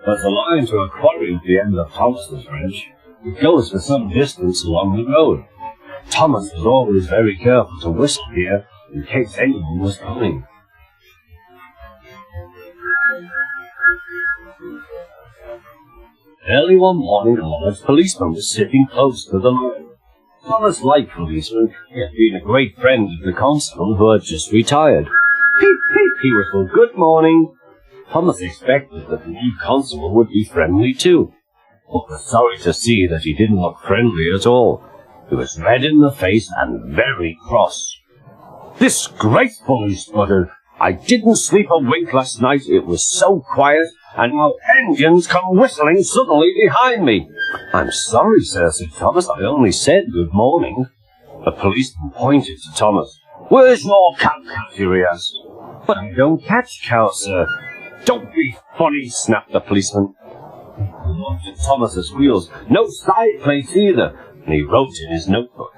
There's a line to a quarry at the end of Thomas's branch. It goes for some distance along the road. Thomas was always very careful to whistle here in case anyone was coming. Early one morning, a large policeman was sitting close to the line. Thomas liked policemen. He had been a great friend of the constable who had just retired. Peep, peep, he whistled, "Good morning." Thomas expected that the new constable would be friendly too, but was sorry to see that he didn't look friendly at all. He was red in the face and very cross. "Disgraceful," he sputtered. "I didn't sleep a wink last night. It was so quiet, and now engines come whistling suddenly behind me." "I'm sorry, sir," said Thomas. "I only said good morning." The policeman pointed to Thomas. "Where's your cow-catcher?" he asked. "But I don't catch cows, sir." "Don't be funny," snapped the policeman. He looked at Thomas's wheels. "No side plates either," and he wrote in his notebook.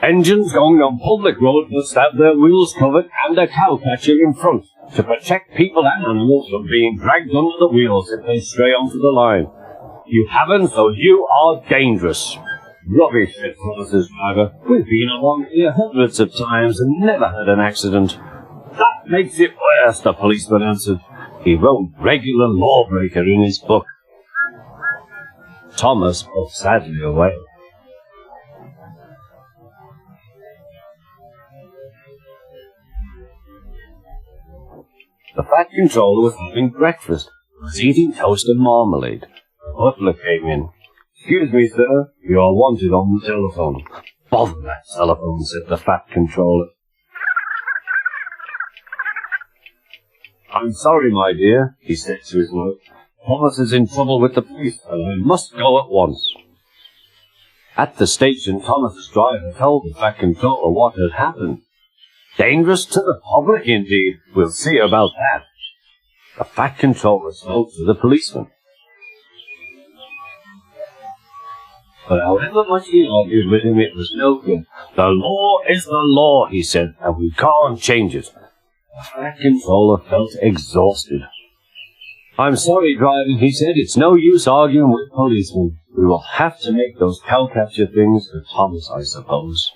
"Engines going on public road must have their wheels covered and a cow-catcher in front to protect people and animals from being dragged under the wheels if they stray onto the line. You haven't, so you are dangerous." "Rubbish," said Thomas's driver. "We've been along here hundreds of times and never had an accident." "That makes it worse," the policeman answered. He wrote "regular lawbreaker" in his book. Thomas puffed sadly away. The Fat Controller was having breakfast. He was eating toast and marmalade. The butler came in. "Excuse me, sir, you are wanted on the telephone." "Bother that telephone," said the Fat Controller. "I'm sorry, my dear," he said to his wife. "Thomas is in trouble with the police, and I must go at once." At the station, Thomas's driver told the Fat Controller what had happened. "Dangerous to the public, indeed. We'll see about that." The Fat Controller spoke to the policeman. But however much he argued with him, it was no good. "The law is the law," he said, "and we can't change it." The Fat Controller felt exhausted. "I'm sorry, driver," he said. "It's no use arguing with policemen. We will have to make those cow-catcher things for Thomas, I suppose."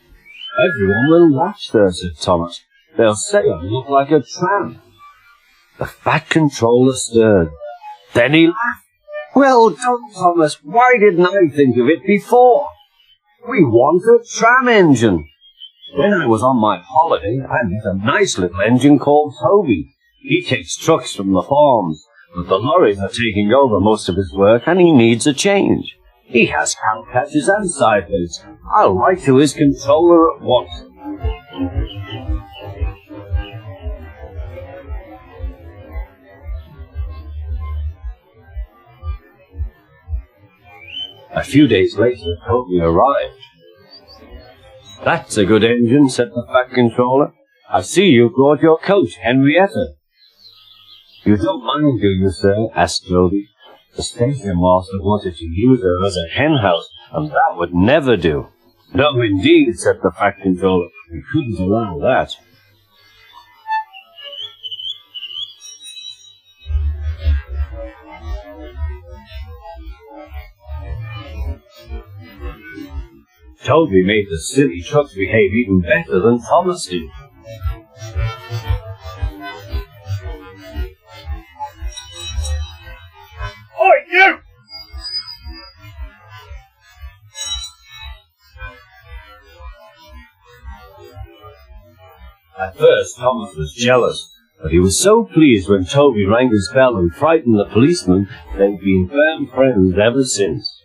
"Everyone will laugh, sir," said Thomas. "They'll say I look like a tramp." The Fat Controller stirred. Then he laughed. "Well done, Thomas. Why didn't I think of it before? We want a tram engine. When I was on my holiday, I met a nice little engine called Toby. He takes trucks from the farms, but the lorries are taking over most of his work, and he needs a change. He has cow catchers and side plates. I'll write to his controller at once." A few days later, Toby arrived. "That's a good engine," said the Fat Controller. "I see you've brought your coach, Henrietta." "You don't mind, do you, sir?" asked Toby. "The station master wanted to use her as a hen house, and that would never do." "No, indeed," said the Fat Controller. "We couldn't allow that." Toby made the silly trucks behave even better than Thomas did. "Oi, you!" At first, Thomas was jealous, but he was so pleased when Toby rang his bell and frightened the policeman, they've been firm friends ever since.